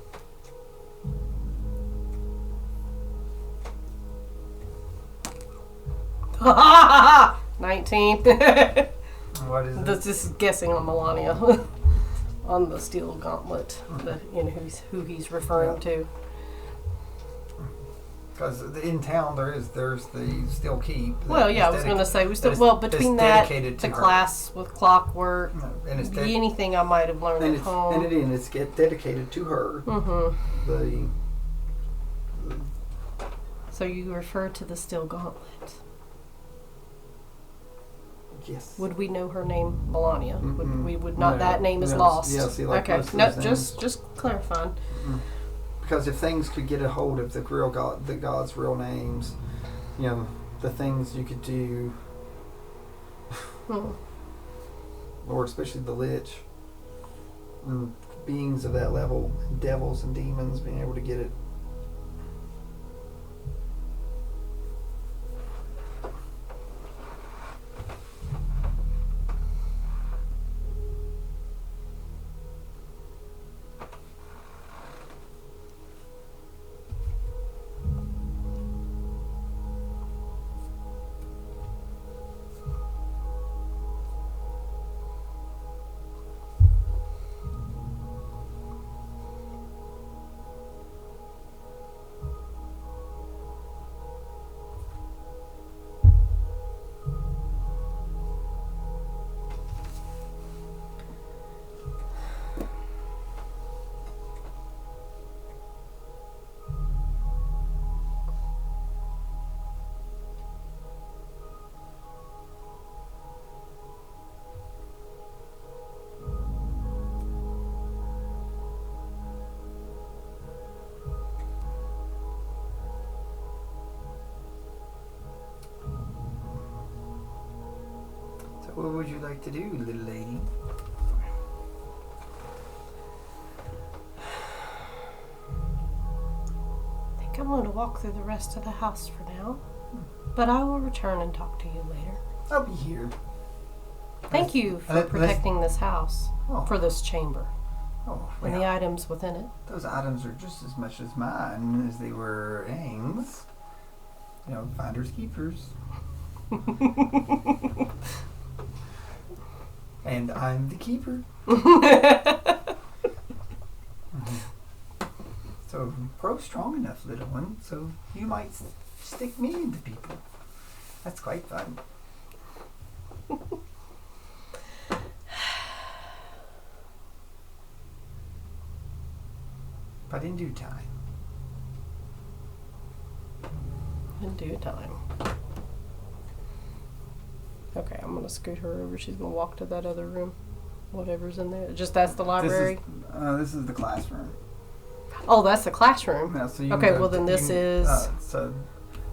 Ha ha ha! 19. What is it? That's just guessing on Melania. On the steel gauntlet, who he's referring to. Because in town there's the steel keep. Well, yeah, I was going to say between that, the class with clockwork, and it's anything I might have learned at home, and it's dedicated to her. Mm-hmm. So you refer to the steel gauntlet. Yes. Would we know her name, Melania? Mm-mm. We would not. No, that name is lost. Yeah, see, like okay. No, just clarifying. Mm-hmm. Because if things could get a hold of the God's real names, the things you could do, Lord, especially the lich, and beings of that level, devils and demons, being able to get it. What would you like to do, little lady? I think I'm going to walk through the rest of the house for now. But I will return and talk to you later. I'll be here. Thank you for protecting this house, for this chamber, and the items within it. Those items are just as much as mine as they were Aang's. You know, finders keepers. And I'm the keeper. So grow strong enough, little one, so you might stick me into people. That's quite fun. But in due time. In due time. Okay, I'm gonna scoot her over. She's gonna walk to that other room. Whatever's in there. Just that's the library? This is the classroom. Oh, that's the classroom. Yeah, so you okay, well then this is... so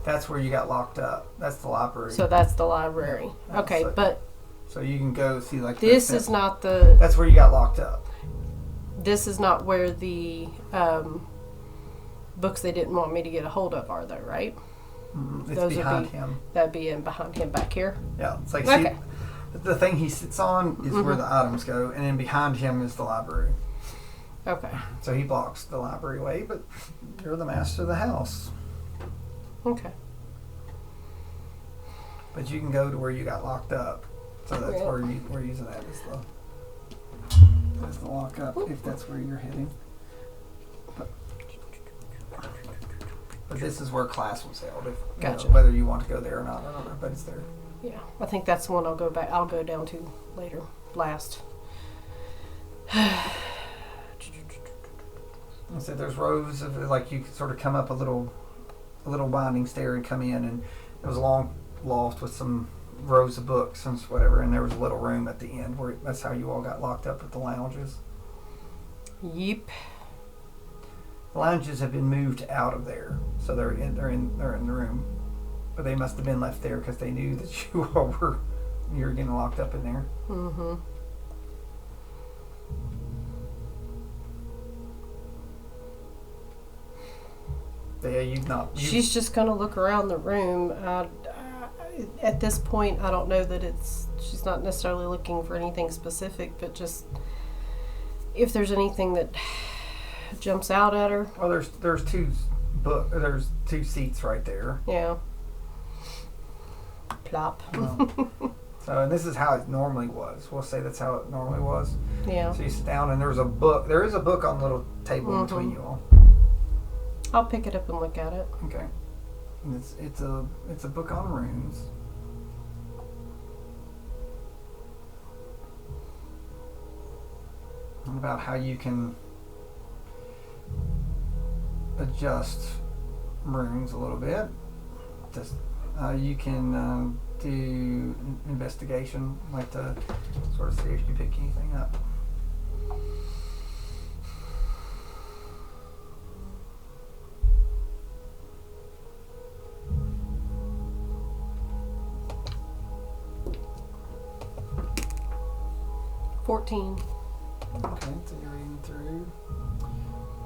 that's where you got locked up. That's the library. So that's the library. Yeah, okay, so, but... So you can go see like... This is not the... That's where you got locked up. This is not where the books they didn't want me to get a hold of are, though, right? It's those behind him. That'd be in behind him back here? Yeah. It's like, okay. See, the thing he sits on is where the items go, and then behind him is the library. Okay. So he blocks the library way, but you're the master of the house. Okay. But you can go to where you got locked up. So that's where we're using that as the lock up, if that's where you're heading. But this is where class was held. If, gotcha. Whether you want to go there or not, I don't know, but it's there. Yeah, I think that's the one I'll go down to later, last. So there's rows of, like, you could sort of come up a little winding stair and come in, and it was a long loft with some rows of books and whatever, and there was a little room at the end where that's how you all got locked up at the lounges. Yep. The lounges have been moved out of there, so they're in the room, but they must have been left there because they knew that you were getting locked up in there. Mm-hmm. Yeah, She's just gonna look around the room. At this point, I don't know that she's not necessarily looking for anything specific, but just if there's anything that jumps out at her. Well, there's two seats right there. Yeah. Plop. So, and this is how it normally was. We'll say that's how it normally was. Yeah. So you sit down, and there's a book. There is a book on the little table between you all. I'll pick it up and look at it. Okay. And it's a book on runes. And about how you can adjust runes a little bit. Just you can do investigation, like to sort of see if you pick anything up. Okay, so you're reading through.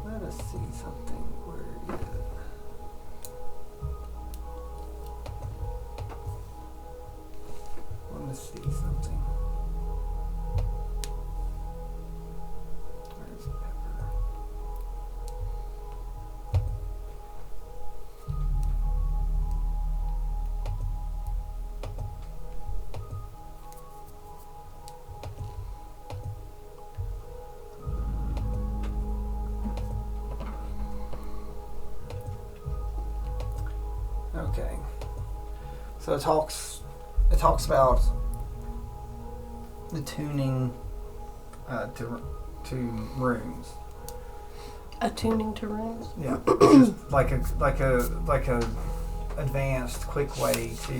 Let us see something. Where is it? Want to see something. Where's Pepper? Okay. So it talks about the tuning to runes. Attuning to runes? Yeah. Just like a advanced, quick way to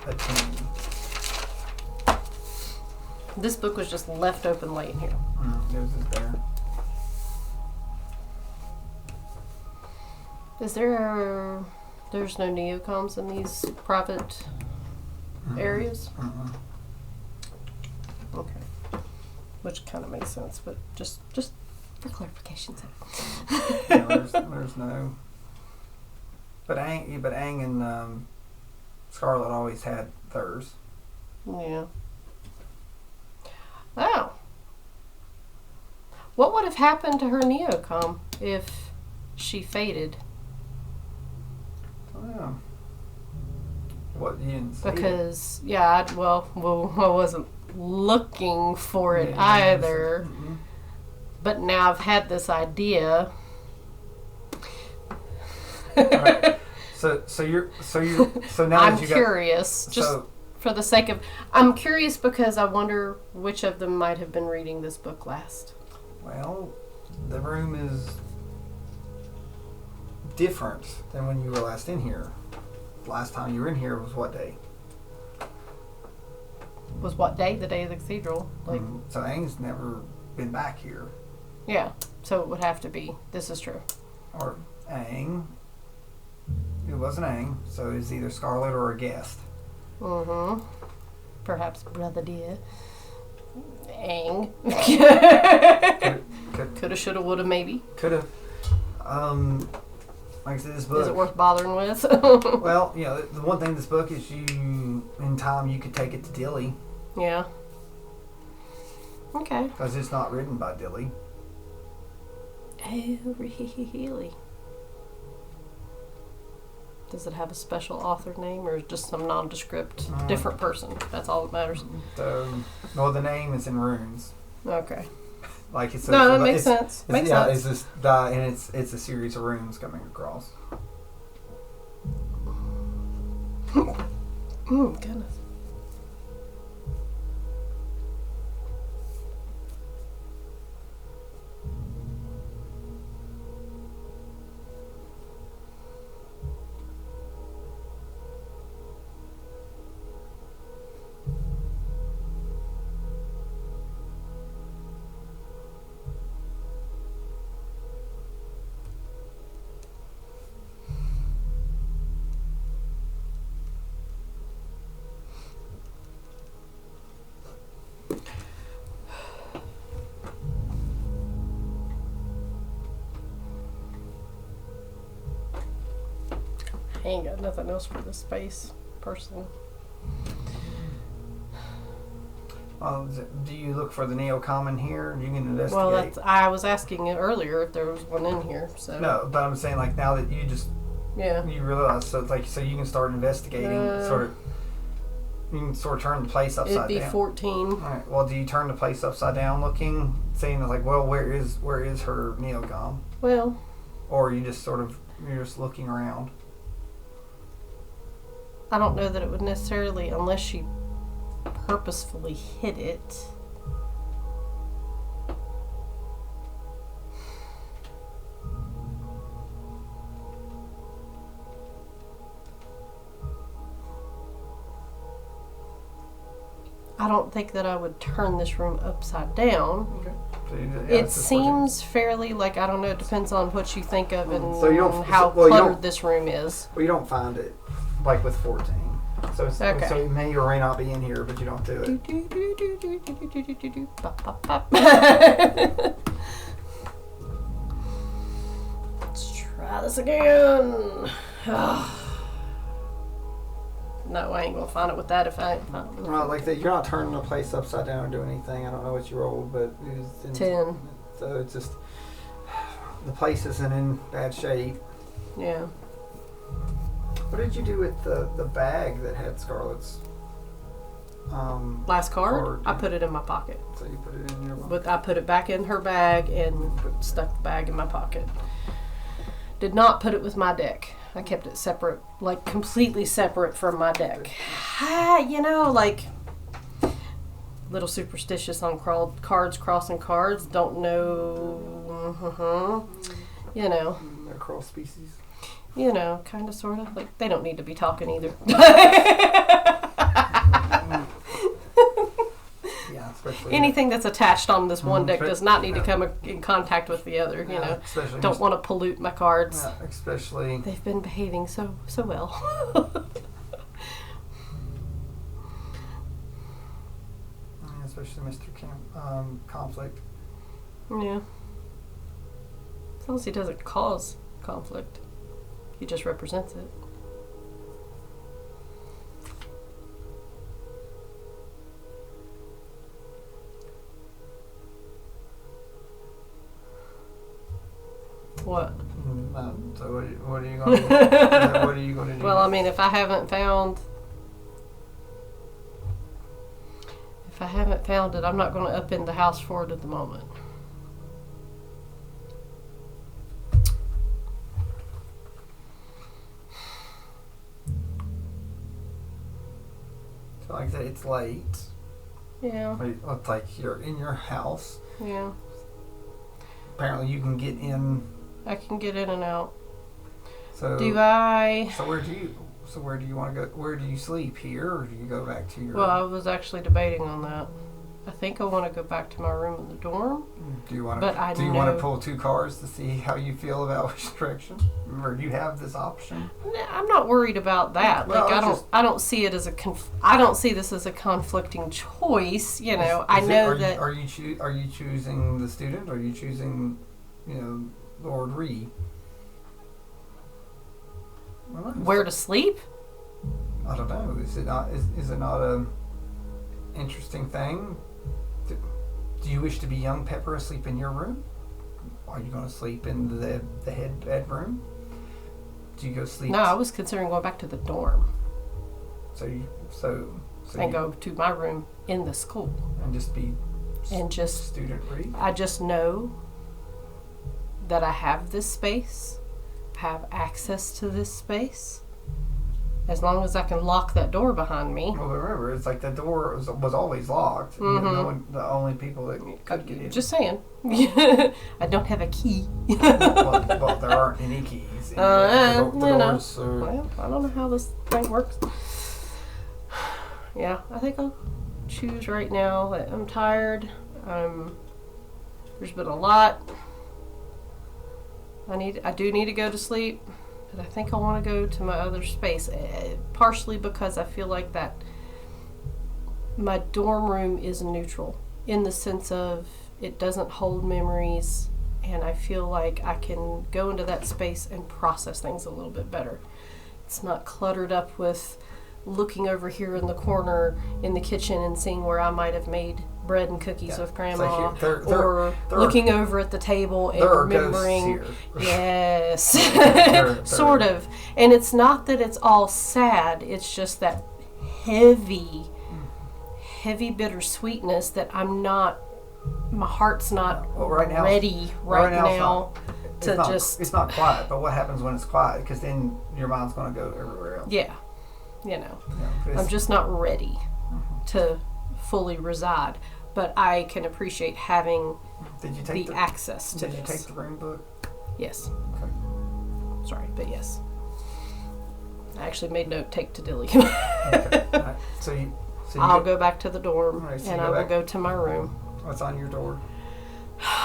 attune. This book was just left open late in here. There's this there. There's no neocoms in these private areas? Okay. Which kind of makes sense, but just for clarification's sake. Yeah, there's no. But Aang and Scarlet always had theirs. Yeah. Oh. What would have happened to her neocom if she faded? Oh, yeah. What, you didn't see it? Because, yeah, I wasn't looking for it either. But now I've had this idea. Right. So now I'm that you curious, just for the sake of... I'm curious because I wonder which of them might have been reading this book last. Well, the room is different than when you were last in here. Last time you were in here was what day? Was what day? The day of the cathedral. So Aang's never been back here. Yeah, so it would have to be. This is true. Or Aang. It wasn't Aang, so it's either Scarlet or a guest. Perhaps Brother Dear. Aang. Coulda, shoulda, woulda, maybe. Coulda. Like I said, this book. Is it worth bothering with? Well, the one thing in this book is in time, you could take it to Dilly. Yeah. Okay. Because it's not written by Dilly. Oh, really? Does it have a special author name or just some nondescript different person? That's all that matters. So, the name is in runes. Okay. Like it's that makes sense. Makes sense. It's this die, and it's a series of runes coming across. Goodness. I ain't got nothing else for this space, personally. Do you look for the neocommon here? You can investigate. Well, I was asking it earlier if there was one in here. So no, but I'm saying like now that you just you realize so you can start investigating. You can sort of turn the place upside down. It'd be 14. All right. Well, do you turn the place upside down, looking, saying like, well, where is her neocom? Well, or you just you're just looking around. I don't know that it would necessarily, unless she purposefully hid it. I don't think that I would turn this room upside down. Okay. So it seems fairly like, I don't know, it depends on what you think of and so how cluttered this room is. Well, you don't find it like with 14. So Okay. so it may or may not be in here, but you don't do it. Let's try this again. No, I ain't gonna find it with that if I ain't find it. Well, like that, you're not turning the place upside down or doing anything. I don't know what you rolled, but it's 10. So it's just the place isn't in bad shape. Yeah. What did you do with the bag that had Scarlett's? Last card? Card, I yeah. put it in my pocket. So you put it in your. But I put it back in her bag and stuck the bag in my pocket. Did not put it with my deck. I kept it separate, like completely separate from my deck. You know, like little superstitious on cards crossing cards. Don't know. You know. They're cross species. You know, kind of, sort of. Like, they don't need to be talking either. Yeah, especially Anything that's attached on this one deck but- does not need to come in contact with the other, you know. Especially Don't want to pollute my cards. Yeah, especially. They've been behaving so well. Especially Mr. Conflict. Yeah. As long as he doesn't cause conflict. He just represents it. What? So what are you going to do? What are you going to do? Well, I mean, if I haven't found it, I'm not going to upend the house for it at the moment. So like that, it's late. Yeah. It's like you're in your house. Yeah. Apparently, you can get in. I can get in and out. So Do I? So where do you want to go? Where do you sleep here, or do you go back to your? Well, I was actually debating on that. I think I want to go back to my room in the dorm. Do you want but to? I Do you want know- to pull two cards to see how you feel about which direction? Or do you have this option? Nah, I'm not worried about that. Well, Like it's I don't see it as I don't see this as a conflicting choice. You know, I know that. Are you choosing the student? Or are you choosing, Lord Ree? Where to sleep? I don't know. Is it not a interesting thing? Do you wish to be young Pepper and sleep in your room? Are you going to sleep in the head bedroom? Do you go sleep? No, I was considering going back to the dorm And go to my room in the school and just be and just. student Ree. I just know that I have this space, have access to this space. As long as I can lock that door behind me. Well, remember, it's like the door was always locked. Mm-hmm. The only people that could get in. Just saying. I don't have a key. well, there aren't any keys. The doors are. Well, I don't know how this thing works. Yeah, I think I'll choose right now. I'm tired. There's been a lot. I do need to go to sleep. But I think I want to go to my other space, partially because I feel like that my dorm room is neutral in the sense of it doesn't hold memories, and I feel like I can go into that space and process things a little bit better. It's not cluttered up with looking over here in the corner in the kitchen and seeing where I might have made bread and cookies with grandma, or looking over at the table and remembering. Yes, sort of. And it's not that it's all sad. It's just that heavy bittersweetness that I'm not. My heart's not ready right now to just. It's not quiet, but what happens when it's quiet? Because then your mind's going to go everywhere else. Yeah, I'm just not ready to fully reside, but I can appreciate having the access to this. Did you take the room book? Yes. Okay. Sorry, but yes. I actually made note, take to Dilly. Okay. All right. So I'll go back to the dorm, Right, so and you I go will back. go to my room. What's on your door?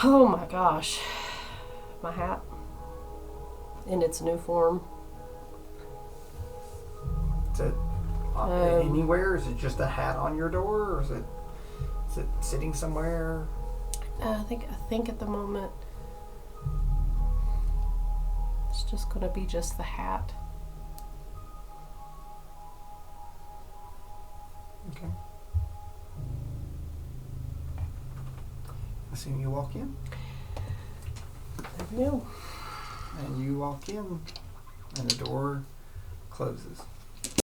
Oh my gosh. My hat. In its new form. Is it anywhere? Is it just a hat on your door, or is it sitting somewhere? I think at the moment it's just gonna be just the hat. Okay. Assume you walk in. There we go. And you walk in, and the door closes.